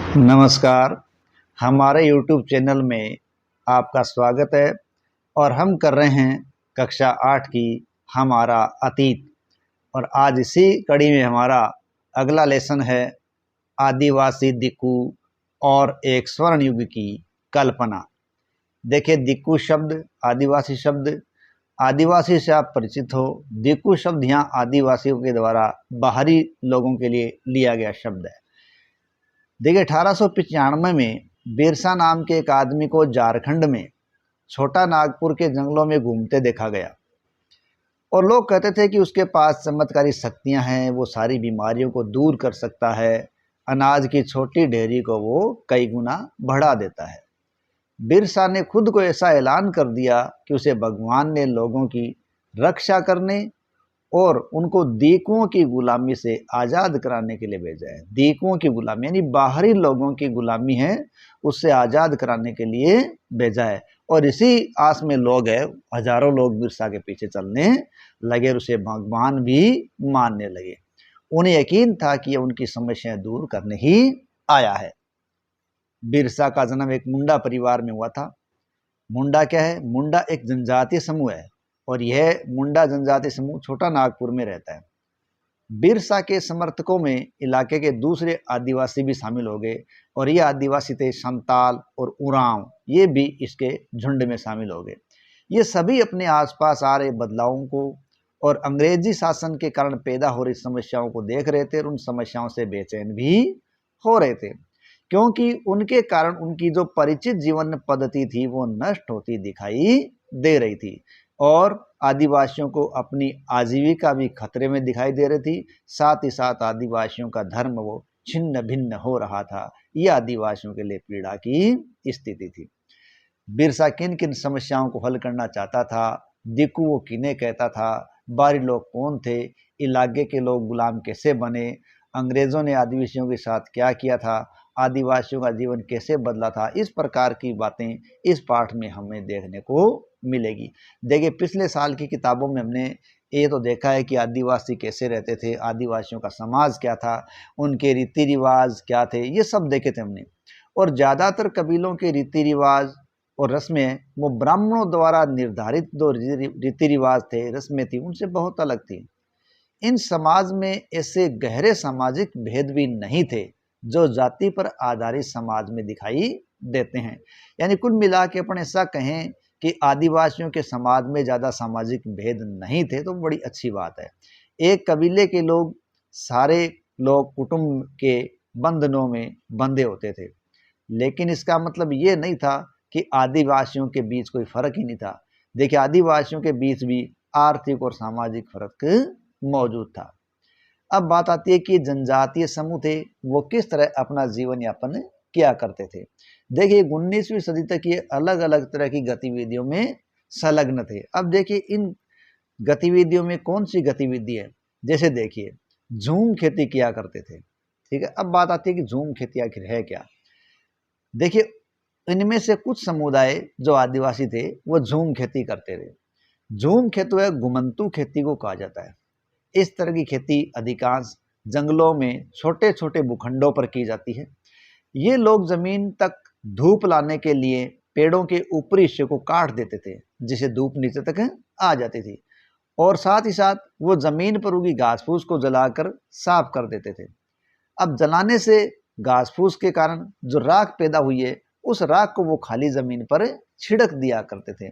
नमस्कार। हमारे YouTube channel में आपका स्वागत है और हम कर रहे हैं कक्षा 8 की हमारा अतीत। और आज इसी कड़ी में हमारा अगला लेसन है आदिवासी दिक्कू और एक स्वर्ण युग की कल्पना। देखिए, दिक्कू शब्द, आदिवासी शब्द, आदिवासी से आप परिचित हो। दिक्कू शब्द यहाँ आदिवासियों के द्वारा बाहरी लोगों के लिए लिया गया शब्द है। देखिए, 1895 में बिरसा नाम के एक आदमी को झारखंड में छोटा नागपुर के जंगलों में घूमते देखा गया और लोग कहते थे कि उसके पास चमत्कारी शक्तियां हैं, वो सारी बीमारियों को दूर कर सकता है, अनाज की छोटी ढेरी को वो कई गुना बढ़ा देता है। बिरसा ने खुद को ऐसा ऐलान कर दिया कि उसे भगवान ने लोगों की रक्षा करने और उनको दीकुओं की गुलामी से आज़ाद कराने के लिए भेजा है। दीकुओं की गुलामी यानी बाहरी लोगों की गुलामी है, उससे आज़ाद कराने के लिए भेजा है। और इसी आस में लोग हैं, हजारों लोग बिरसा के पीछे चलने लगे और उसे भगवान भी मानने लगे। उन्हें यकीन था कि उनकी समस्याएं दूर करने ही आया है। बिरसा का जन्म एक मुंडा परिवार में हुआ था। मुंडा क्या है? मुंडा एक जनजातीय समूह है और यह मुंडा जनजाति समूह छोटा नागपुर में रहता है। बिरसा के समर्थकों में इलाके के दूसरे आदिवासी भी शामिल हो गए और ये आदिवासी थे संताल और उरांव, ये भी इसके झुंड में शामिल हो गए। ये सभी अपने आसपास आ रहे बदलावों को और अंग्रेजी शासन के कारण पैदा हो रही समस्याओं को देख रहे थे और उन समस्याओं से बेचैन भी हो रहे थे, क्योंकि उनके कारण उनकी जो परिचित जीवन पद्धति थी वो नष्ट होती दिखाई दे रही थी और आदिवासियों को अपनी आजीविका भी खतरे में दिखाई दे रही थी। साथ ही साथ आदिवासियों का धर्म वो छिन्न भिन्न हो रहा था। यह आदिवासियों के लिए पीड़ा की स्थिति थी। बिरसा किन किन समस्याओं को हल करना चाहता था, दिक्कू वो किन्हें कहता था, बाहरी लोग कौन थे, इलाके के लोग गुलाम कैसे बने, अंग्रेजों ने आदिवासियों के साथ क्या किया था, आदिवासियों का जीवन कैसे बदला था, इस प्रकार की बातें इस पाठ में हमें देखने को मिलेगी। देखिए, पिछले साल की किताबों में हमने ये तो देखा है कि आदिवासी कैसे रहते थे, आदिवासियों का समाज क्या था, उनके रीति रिवाज क्या थे, ये सब देखे थे हमने। और ज़्यादातर कबीलों के रीति रिवाज और रस्में वो ब्राह्मणों द्वारा निर्धारित जो रीति रिवाज थे, रस्में थी, उनसे बहुत अलग थी। इन समाज में ऐसे गहरे सामाजिक भेद भी नहीं थे जो जाति पर आधारित समाज में दिखाई देते हैं। यानी कुल मिला के अपन ऐसा कहें कि आदिवासियों के समाज में ज़्यादा सामाजिक भेद नहीं थे तो बड़ी अच्छी बात है। एक कबीले के लोग, सारे लोग कुटुंब के बंधनों में बंधे होते थे, लेकिन इसका मतलब ये नहीं था कि आदिवासियों के बीच कोई फर्क ही नहीं था। देखिए, आदिवासियों के बीच भी आर्थिक और सामाजिक फर्क मौजूद था। अब बात आती है कि जनजातीय समूह थे वो किस तरह अपना जीवन यापन किया करते थे। देखिए, 19वीं सदी तक ये अलग अलग तरह की गतिविधियों में संलग्न थे। अब देखिए, इन गतिविधियों में कौन सी गतिविधि है, जैसे देखिए झूम खेती किया करते थे। ठीक है, अब बात आती है कि झूम खेती आखिर है क्या। देखिए, इनमें से कुछ समुदाय जो आदिवासी थे वो झूम खेती करते थे। झूम खेती है घुमंतू खेती को कहा जाता है। इस तरह की खेती अधिकांश जंगलों में छोटे छोटे भूखंडों पर की जाती है। ये लोग जमीन तक धूप लाने के लिए पेड़ों के ऊपरी हिस्से को काट देते थे, जिससे धूप नीचे तक आ जाती थी, और साथ ही साथ वो जमीन पर उगी घास फूस को जलाकर साफ कर देते थे। अब जलाने से घास फूस के कारण जो राख पैदा हुई है, उस राख को वो खाली जमीन पर छिड़क दिया करते थे।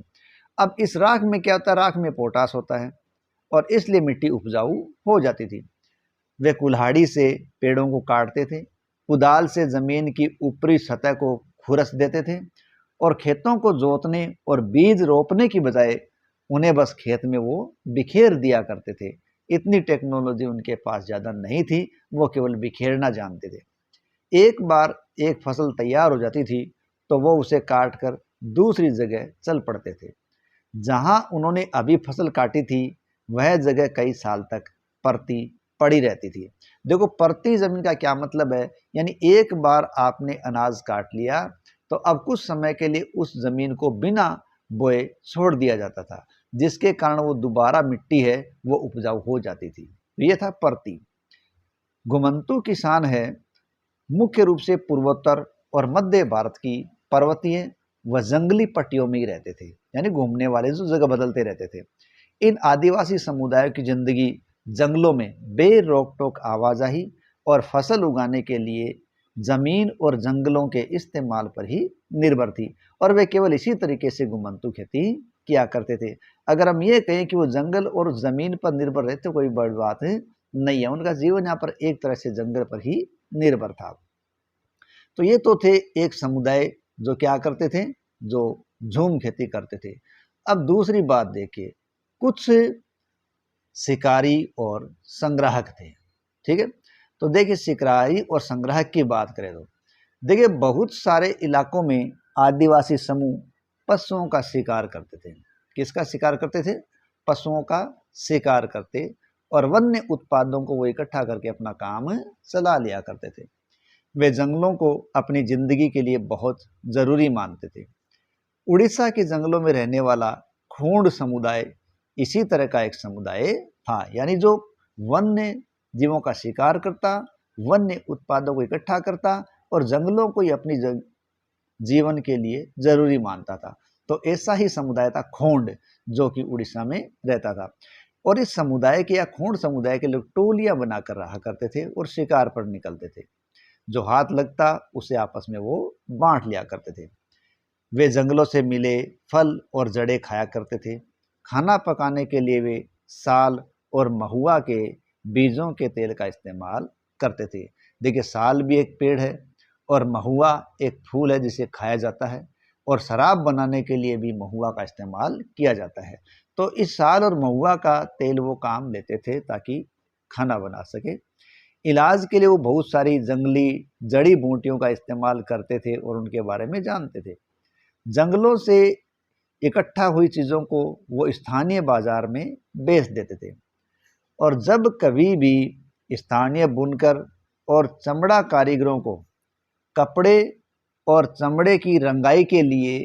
अब इस राख में क्या होता है, राख में पोटास होता है और इसलिए मिट्टी उपजाऊ हो जाती थी। वे कुल्हाड़ी से पेड़ों को काटते थे, कुदाल से जमीन की ऊपरी सतह को खुरस देते थे और खेतों को जोतने और बीज रोपने की बजाय उन्हें बस खेत में वो बिखेर दिया करते थे। इतनी टेक्नोलॉजी उनके पास ज़्यादा नहीं थी, वो केवल बिखेरना जानते थे। एक बार एक फसल तैयार हो जाती थी तो वो उसे काट कर दूसरी जगह चल पड़ते थे। जहां उन्होंने अभी फसल काटी थी वह जगह कई साल तक परती पड़ी रहती थी। देखो, परती जमीन का क्या मतलब है, यानी एक बार आपने अनाज काट लिया तो अब कुछ समय के लिए उस जमीन को बिना बोए छोड़ दिया जाता था, जिसके कारण वो दोबारा मिट्टी है वो उपजाऊ हो जाती थी। तो ये था परती। घुमंतू किसान है मुख्य रूप से पूर्वोत्तर और मध्य भारत की पर्वतीय व जंगली पट्टियों में ही रहते थे, यानी घूमने वाले जो जगह बदलते रहते थे। इन आदिवासी समुदायों की जिंदगी जंगलों में बेरोक टोक आवाजाही और फसल उगाने के लिए जमीन और जंगलों के इस्तेमाल पर ही निर्भर थी, और वे केवल इसी तरीके से घुमंतु खेती किया करते थे। अगर हम ये कहें कि वो जंगल और जमीन पर निर्भर रहते, कोई बड़ी बात नहीं है। उनका जीवन यहाँ पर एक तरह से जंगल पर ही निर्भर था। तो ये तो थे एक समुदाय जो क्या करते थे, जो झूम खेती करते थे। अब दूसरी बात देखिए, कुछ शिकारी और संग्राहक थे। ठीक है, तो देखिए शिकारी और संग्राहक की बात करें तो देखिए बहुत सारे इलाकों में आदिवासी समूह पशुओं का शिकार करते थे। किसका शिकार करते थे? पशुओं का शिकार करते, और वन्य उत्पादों को वो इकट्ठा करके अपना काम चला लिया करते थे। वे जंगलों को अपनी जिंदगी के लिए बहुत जरूरी मानते थे। उड़ीसा के जंगलों में रहने वाला खूंड समुदाय इसी तरह का एक समुदाय था, यानी जो वन्य जीवों का शिकार करता, वन्य उत्पादों को इकट्ठा करता और जंगलों को ही अपनी जीवन के लिए जरूरी मानता था। तो ऐसा ही समुदाय था खूंड, जो कि उड़ीसा में रहता था। और इस समुदाय के या खूंड समुदाय के लोग टोलियां बनाकर रहा करते थे और शिकार पर निकलते थे। जो हाथ लगता उसे आपस में वो बांट लिया करते थे। वे जंगलों से मिले फल और जड़ें खाया करते थे। खाना पकाने के लिए वे साल और महुआ के बीजों के तेल का इस्तेमाल करते थे। देखिए साल भी एक पेड़ है और महुआ एक फूल है जिसे खाया जाता है, और शराब बनाने के लिए भी महुआ का इस्तेमाल किया जाता है। तो इस साल और महुआ का तेल वो काम लेते थे ताकि खाना बना सके। इलाज के लिए वो बहुत सारी जंगली जड़ी बूटियों का इस्तेमाल करते थे और उनके बारे में जानते थे। जंगलों से इकट्ठा हुई चीज़ों को वो स्थानीय बाजार में बेच देते थे, और जब कभी भी स्थानीय बुनकर और चमड़ा कारीगरों को कपड़े और चमड़े की रंगाई के लिए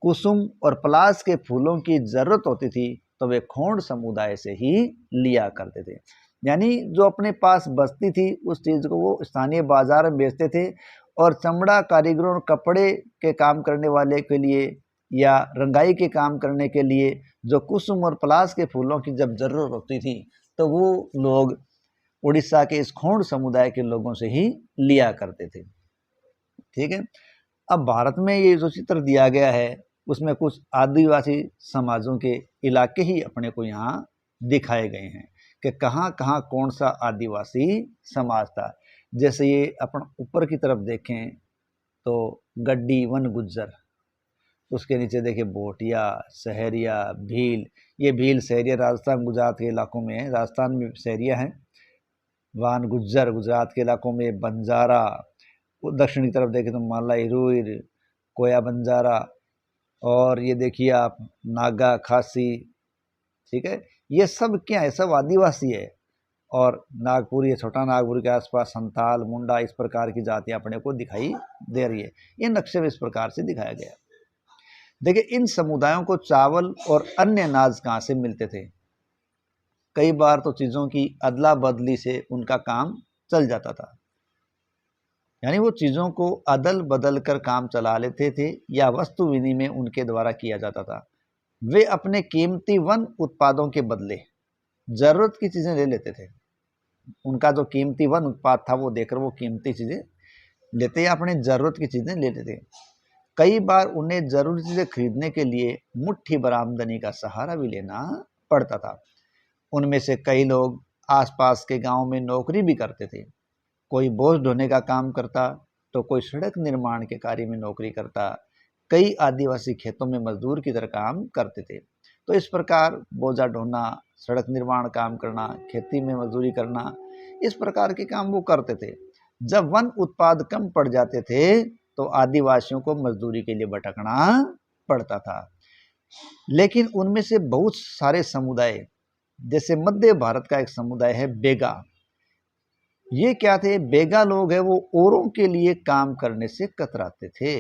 कुसुम और पलाश के फूलों की जरूरत होती थी तो वे खोंड समुदाय से ही लिया करते थे। यानी जो अपने पास बचती थी उस चीज़ को वो स्थानीय बाजार में बेचते थे, और चमड़ा कारीगरों और कपड़े के काम करने वाले के लिए या रंगाई के काम करने के लिए जो कुसुम और पलाश के फूलों की जब जरूरत होती थी तो वो लोग उड़ीसा के इस खोंड समुदाय के लोगों से ही लिया करते थे। ठीक है, अब भारत में ये जो चित्र दिया गया है उसमें कुछ आदिवासी समाजों के इलाके ही अपने को यहाँ दिखाए गए हैं कि कहाँ कहाँ कौन सा आदिवासी समाज था। जैसे ये अपन ऊपर की तरफ देखें तो गड्डी वन गुज्जर, उसके नीचे देखिए बोटिया, सहरिया, भील। ये भील सहरिया राजस्थान गुजरात के इलाकों में है, राजस्थान में सहरिया है। वान गुज्जर गुजरात के इलाकों में, बंजारा दक्षिण की तरफ देखें तो मालाई रुइर, कोया बंजारा, और ये देखिए आप नागा खासी। ठीक है, ये सब क्या है? सब आदिवासी है। और नागपुर, ये छोटा नागपुर के आसपास संताल, मुंडा, इस प्रकार की जातियां अपने को दिखाई दे रही है। ये नक्शे में इस प्रकार से दिखाया गया। देखिए इन समुदायों को चावल और अन्य अनाज कहाँ से मिलते थे? कई बार तो चीज़ों की अदला बदली से उनका काम चल जाता था, यानी वो चीज़ों को अदल बदल कर काम चला लेते थे या वस्तु विनिमय उनके द्वारा किया जाता था। वे अपने कीमती वन उत्पादों के बदले जरूरत की चीज़ें ले लेते थे। उनका जो कीमती वन उत्पाद था वो देकर वो कीमती चीज़ें लेते या अपने ज़रूरत की चीज़ें लेते थे। कई बार उन्हें जरूरी चीज़ें खरीदने के लिए मुट्ठी भर आमदनी का सहारा भी लेना पड़ता था। उनमें से कई लोग आसपास के गांव में नौकरी भी करते थे। कोई बोझ ढोने का काम करता तो कोई सड़क निर्माण के कार्य में नौकरी करता। कई आदिवासी खेतों में मजदूर की तरह काम करते थे। तो इस प्रकार बोझा ढोना, सड़क निर्माण काम करना, खेती में मजदूरी करना, इस प्रकार के काम वो करते थे। जब वन उत्पाद कम पड़ जाते थे तो आदिवासियों को मजदूरी के लिए भटकना पड़ता था। लेकिन उनमें से बहुत सारे समुदाय, जैसे मध्य भारत का एक समुदाय है बेगा। ये क्या थे? बेगा लोग हैं, वो औरों के लिए काम करने से कतराते थे।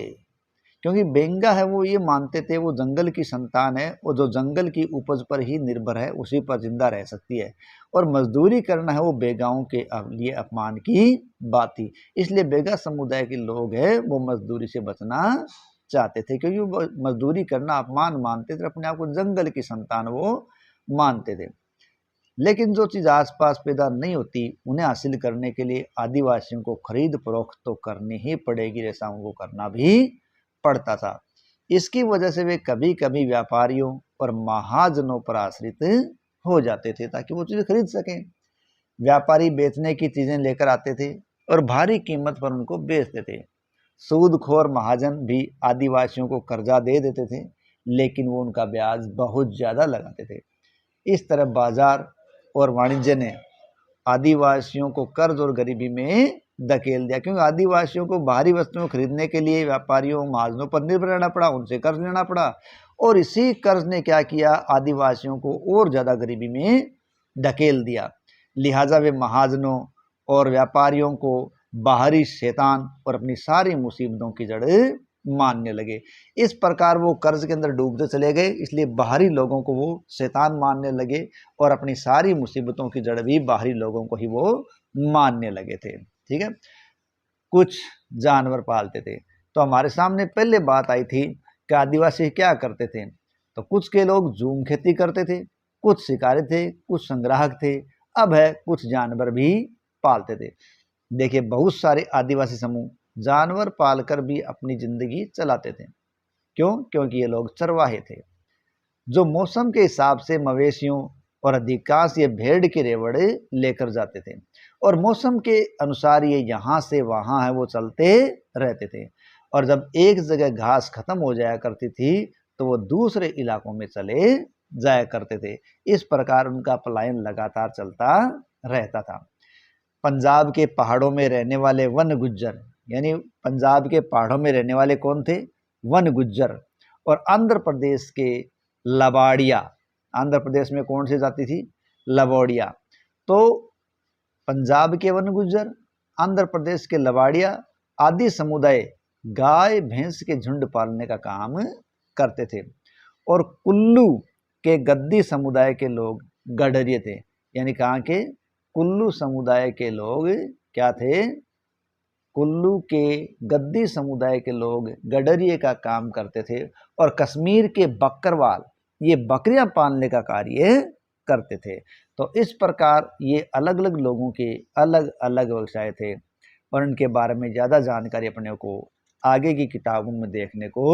क्योंकि बेंगा है वो ये मानते थे वो जंगल की संतान है और जो जंगल की उपज पर ही निर्भर है उसी पर जिंदा रह सकती है, और मजदूरी करना है वो बेगाओं के लिए अपमान की बात थी। इसलिए बेगा समुदाय के लोग हैं वो मजदूरी से बचना चाहते थे, क्योंकि वो मजदूरी करना अपमान मानते थे, अपने आप को जंगल की संतान वो मानते थे। लेकिन जो चीज़ आसपास पैदा नहीं होती उन्हें हासिल करने के लिए आदिवासियों को खरीद फरोख्त तो करनी ही पड़ेगी, ऐसा उनको करना भी पड़ता था। इसकी वजह से वे कभी कभी व्यापारियों और महाजनों पर आश्रित हो जाते थे ताकि वो चीज़ें खरीद सकें। व्यापारी बेचने की चीज़ें लेकर आते थे और भारी कीमत पर उनको बेचते थे। सूदखोर महाजन भी आदिवासियों को कर्जा दे देते थे, लेकिन वो उनका ब्याज बहुत ज़्यादा लगाते थे। इस तरह बाजार और वाणिज्य ने आदिवासियों को कर्ज और गरीबी में धकेल दिया, क्योंकि आदिवासियों को बाहरी वस्तुओं खरीदने के लिए व्यापारियों महाजनों पर निर्भर रहना पड़ा, उनसे कर्ज लेना पड़ा, और इसी कर्ज ने क्या किया, आदिवासियों को और ज़्यादा गरीबी में धकेल दिया। लिहाजा वे महाजनों और व्यापारियों को बाहरी शैतान और अपनी सारी मुसीबतों की जड़ मानने लगे। इस प्रकार वो कर्ज के अंदर डूबते चले गए, इसलिए बाहरी लोगों को वो शैतान मानने लगे और अपनी सारी मुसीबतों की जड़ भी बाहरी लोगों को ही वो मानने लगे थे। ठीक है, कुछ जानवर पालते थे। तो हमारे सामने पहले बात आई थी कि आदिवासी क्या करते थे, तो कुछ के लोग जूम खेती करते थे, कुछ शिकारी थे, कुछ संग्राहक थे, अब है कुछ जानवर भी पालते थे। देखिए, बहुत सारे आदिवासी समूह जानवर पालकर भी अपनी जिंदगी चलाते थे। क्यों? क्योंकि ये लोग चरवाहे थे जो मौसम के हिसाब से मवेशियों और अधिकांश ये भेड़ के रेवड़े लेकर जाते थे, और मौसम के अनुसार ये यहाँ से वहाँ है वो चलते रहते थे, और जब एक जगह घास खत्म हो जाया करती थी तो वो दूसरे इलाकों में चले जाया करते थे। इस प्रकार उनका पलायन लगातार चलता रहता था। पंजाब के पहाड़ों में रहने वाले वन गुज्जर, यानी पंजाब के पहाड़ों में रहने वाले कौन थे? वन गुज्जर। और आंध्र प्रदेश के लबाड़िया, आंध्र प्रदेश में कौन सी जाति थी? लबाड़िया। तो पंजाब के वन गुज्जर, आंध्र प्रदेश के लबाड़िया आदि समुदाय गाय भैंस के झुंड पालने का काम करते थे, और कुल्लू के गद्दी समुदाय के लोग गडरिये थे। यानी कहाँ के? कुल्लू समुदाय के लोग क्या थे? कुल्लू के गद्दी समुदाय के लोग गडरिये का काम करते थे, और कश्मीर के बकरवाल ये बकरियां पालने का कार्य करते थे। तो इस प्रकार ये अलग अलग लोगों के अलग अलग व्यवसाय थे, और इनके बारे में ज़्यादा जानकारी अपने को आगे की किताबों में देखने को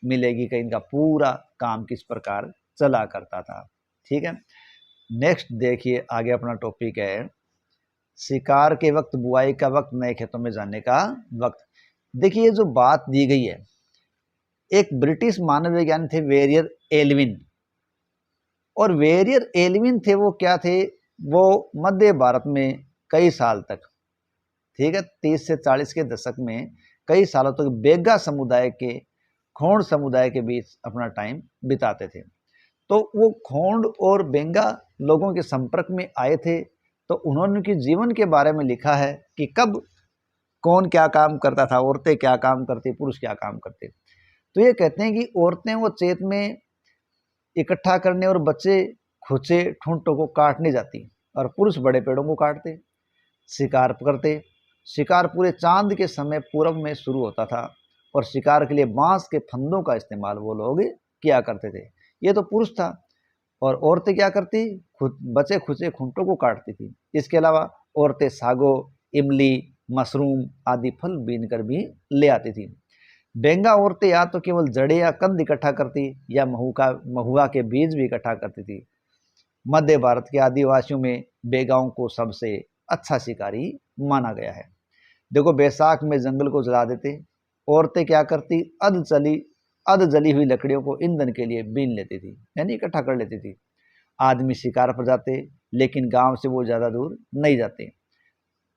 मिलेगी कि इनका पूरा काम किस प्रकार चला करता था। ठीक है, नेक्स्ट देखिए, आगे अपना टॉपिक है शिकार के वक्त, बुआई का वक्त, नए खेतों में जाने का वक्त। देखिए, जो बात दी गई है, एक ब्रिटिश मानव वैज्ञानिक थे वेरियर एल्विन, और वेरियर एल्विन थे वो क्या थे? वो मध्य भारत में कई साल तक, ठीक है, 30 से 40 के दशक में कई सालों तक बेगा समुदाय के, खोंड समुदाय के बीच अपना टाइम बिताते थे। तो वो खोंड और बेंगा लोगों के संपर्क में आए थे, तो उन्होंने उनके जीवन के बारे में लिखा है कि कब कौन क्या काम करता था, औरतें क्या काम करती, पुरुष क्या काम करते। तो ये कहते हैं कि औरतें वो चेत में इकट्ठा करने और बच्चे खुचे ठूंठों को काटने जाती, और पुरुष बड़े पेड़ों को काटते, शिकार करते। शिकार पूरे चांद के समय पूरब में शुरू होता था, और शिकार के लिए बांस के फंदों का इस्तेमाल वो लोग किया करते थे। ये तो पुरुष था, और औरतें क्या करती? बचे खुचे खूंटों को काटती थी। इसके अलावा औरतें सागो, इमली, मशरूम आदि फल बीन कर भी ले आती थी। बेंगा औरतें या तो केवल जड़े या कंद इकट्ठा करती, या महुआ के बीज भी इकट्ठा करती थी। मध्य भारत के आदिवासियों में बेगाओं को सबसे अच्छा शिकारी माना गया है। देखो, बैसाख में जंगल को जला देते, औरतें क्या करती? अध जली हुई लकड़ियों को ईंधन के लिए बीन लेती थी, यानी इकट्ठा कर लेती थी। आदमी शिकार पर जाते, लेकिन गांव से वो ज़्यादा दूर नहीं जाते।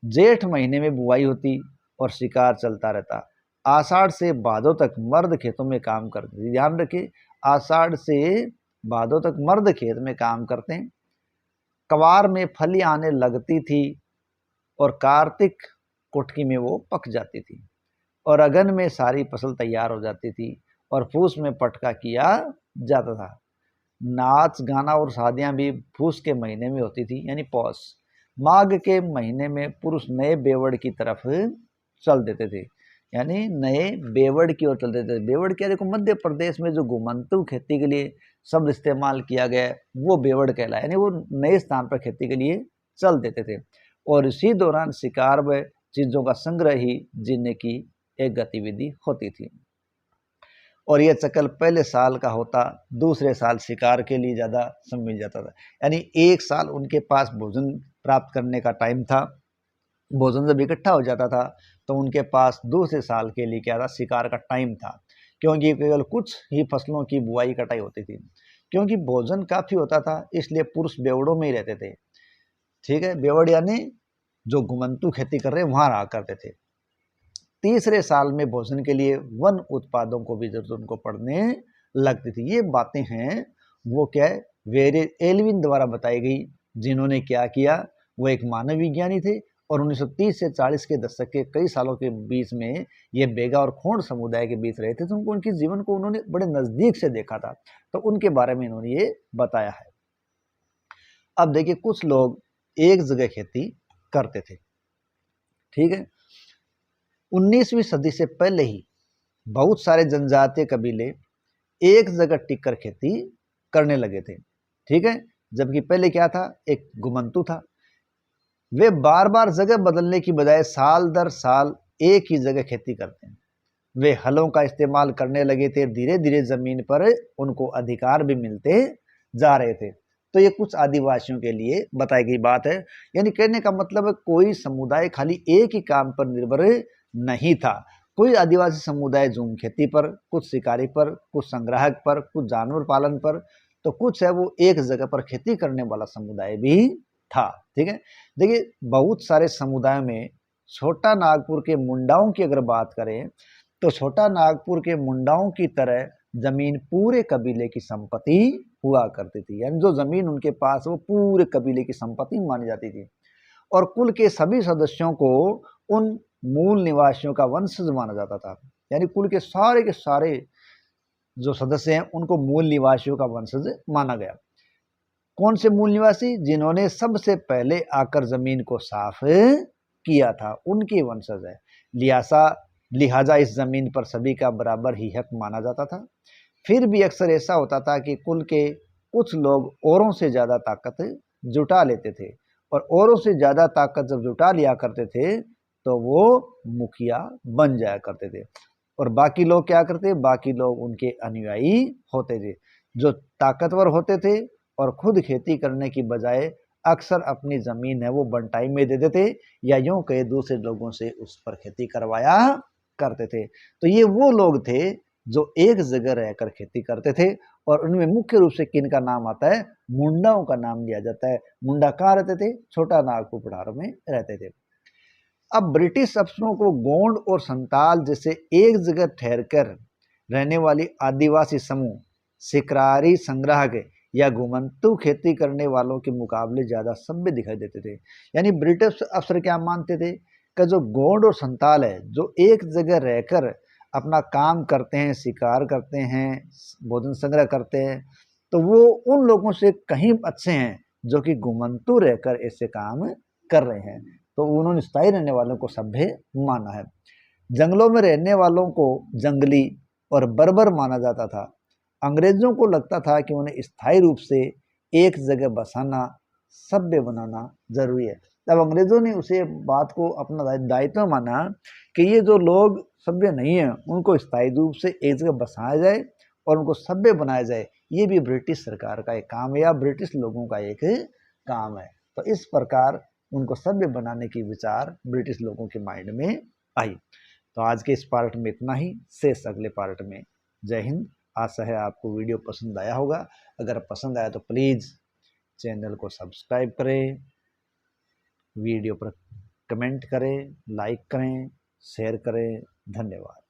जेठ महीने में बुआई होती और शिकार चलता रहता। आषाढ़ से भादों तक मर्द खेतों में काम करते थे। ध्यान रखिए, आषाढ़ से भादों तक मर्द खेत में काम करते हैं। कवार में फली आने लगती थी और कार्तिक कुटकी में वो पक जाती थी। और अगन में सारी फसल तैयार हो जाती थी और फूस में पटका किया जाता था। नाच गाना और शादियां भी फूस के महीने में होती थी, यानी पौष। माघ के महीने में पुरुष नए बेवड़ की तरफ चल देते थे, यानी नए बेवड़ की ओर चल देते थे। बेवड़ क्या, देखो मध्य प्रदेश में जो घुमंतु खेती के लिए शब्द इस्तेमाल किया गया है वो बेवड़ कहलाया, यानी वो नए स्थान पर खेती के लिए चल देते थे। और इसी दौरान शिकार व चीजों का संग्रह ही जीने की एक गतिविधि होती थी। और यह चक्र पहले साल का होता, दूसरे साल शिकार के लिए ज़्यादा समय मिल जाता था। यानी एक साल उनके पास भोजन प्राप्त करने का टाइम था, भोजन जब इकट्ठा हो जाता था तो उनके पास दूसरे साल के लिए क्या था, शिकार का टाइम था। क्योंकि केवल कुछ ही फसलों की बुआई कटाई होती थी। क्योंकि भोजन काफ़ी होता था इसलिए पुरुष बेवड़ों में ही रहते थे। ठीक है, बेवड़ यानी जो घुमंतु खेती कर रहे हैं वहाँ रहा करते थे। तीसरे साल में भोजन के लिए वन उत्पादों को भी जरूरत उनको पड़ने लगती थी। ये बातें हैं वो क्या है, वेरे एल्विन द्वारा बताई गई, जिन्होंने क्या किया, वो एक मानव विज्ञानी थे और 1930 से 40 के दशक के कई सालों के बीच में ये बेगा और खोंड समुदाय के बीच रहे थे, तो उनको उनके जीवन को उन्होंने बड़े नजदीक से देखा था, तो उनके बारे में इन्होंने ये बताया है। अब देखिए, कुछ लोग एक जगह खेती करते थे। ठीक है, 19वीं सदी से पहले ही बहुत सारे जनजातीय कबीले एक जगह टिककर खेती करने लगे थे। ठीक है, जबकि पहले क्या था, एक घुमंतु था। वे बार बार जगह बदलने की बजाय साल दर साल एक ही जगह खेती करते हैं। वे हलों का इस्तेमाल करने लगे थे, धीरे धीरे जमीन पर उनको अधिकार भी मिलते जा रहे थे। तो ये कुछ आदिवासियों के लिए बताई गई बात है। यानी कहने का मतलब है कोई समुदाय खाली एक ही काम पर निर्भर नहीं था। कोई आदिवासी समुदाय झूम खेती पर, कुछ शिकारी पर, कुछ संग्राहक पर, कुछ जानवर पालन पर, तो कुछ है वो एक जगह पर खेती करने वाला समुदाय भी था। ठीक है, देखिए बहुत सारे समुदायों में छोटा नागपुर के मुंडाओं की अगर बात करें तो छोटा नागपुर के मुंडाओं की तरह जमीन पूरे कबीले की संपत्ति हुआ करती थी। यानी जो जमीन उनके पास वो पूरे कबीले की संपत्ति मानी जाती थी और कुल के सभी सदस्यों को उन मूल निवासियों का वंशज माना जाता था। यानी कुल के सारे जो सदस्य हैं उनको मूल निवासियों का वंशज माना गया। कौन से मूल निवासी? जिन्होंने सबसे पहले आकर जमीन को साफ किया था, उनके वंशज है। लिहाजा इस जमीन पर सभी का बराबर ही हक माना जाता था। फिर भी अक्सर ऐसा होता था कि कुल के कुछ लोग औरों से ज्यादा ताकत जुटा लेते थे और औरों से ज्यादा ताकत जब जुटा लिया करते थे तो वो मुखिया बन जाया करते थे और बाकी लोग क्या करते, बाकी लोग उनके अनुयायी होते थे। जो ताकतवर होते थे और खुद खेती करने की बजाय अक्सर अपनी जमीन है वो बंटाई में दे देते या यूं कहे दूसरे लोगों से उस पर खेती करवाया करते थे। तो ये वो लोग थे जो एक जगह रहकर खेती करते थे और उनमें मुख्य रूप से किन का नाम आता है, मुंडाओं का नाम लिया जाता है। मुंडा कहाँ रहते थे? छोटा नागपुर पठार में रहते थे। अब ब्रिटिश अफसरों को गोंड और संताल जैसे एक जगह ठहरकर रहने वाली आदिवासी समूह शिकारी संग्राहक या घुमंतु खेती करने वालों के मुकाबले ज्यादा सभ्य दिखाई देते थे। यानी ब्रिटिश अफसर क्या मानते थे कि जो गोंड और संताल है जो एक जगह रहकर अपना काम करते हैं, शिकार करते हैं, भोजन संग्रह करते हैं, तो वो उन लोगों से कहीं अच्छे हैं जो कि घुमंतु रहकर ऐसे काम कर रहे हैं। तो उन्होंने स्थायी रहने वालों को सभ्य माना है। जंगलों में रहने वालों को जंगली और बर्बर माना जाता था। अंग्रेजों को लगता था कि उन्हें स्थायी रूप से एक जगह बसाना, सभ्य बनाना जरूरी है। तब अंग्रेजों ने उसे बात को अपना दायित्व माना कि ये जो लोग सभ्य नहीं है उनको स्थायी रूप से एक जगह बसाया जाए और उनको सभ्य बनाया जाए। ये भी ब्रिटिश सरकार का एक काम है या ब्रिटिश लोगों का एक काम है। तो इस प्रकार उनको सभ्य बनाने की विचार ब्रिटिश लोगों के माइंड में आई। तो आज के इस पार्ट में इतना ही, शेष अगले पार्ट में। जय हिंद। आशा है आपको वीडियो पसंद आया होगा। अगर पसंद आया तो प्लीज़ चैनल को सब्सक्राइब करें, वीडियो पर कमेंट करें, लाइक करें, शेयर करें। धन्यवाद।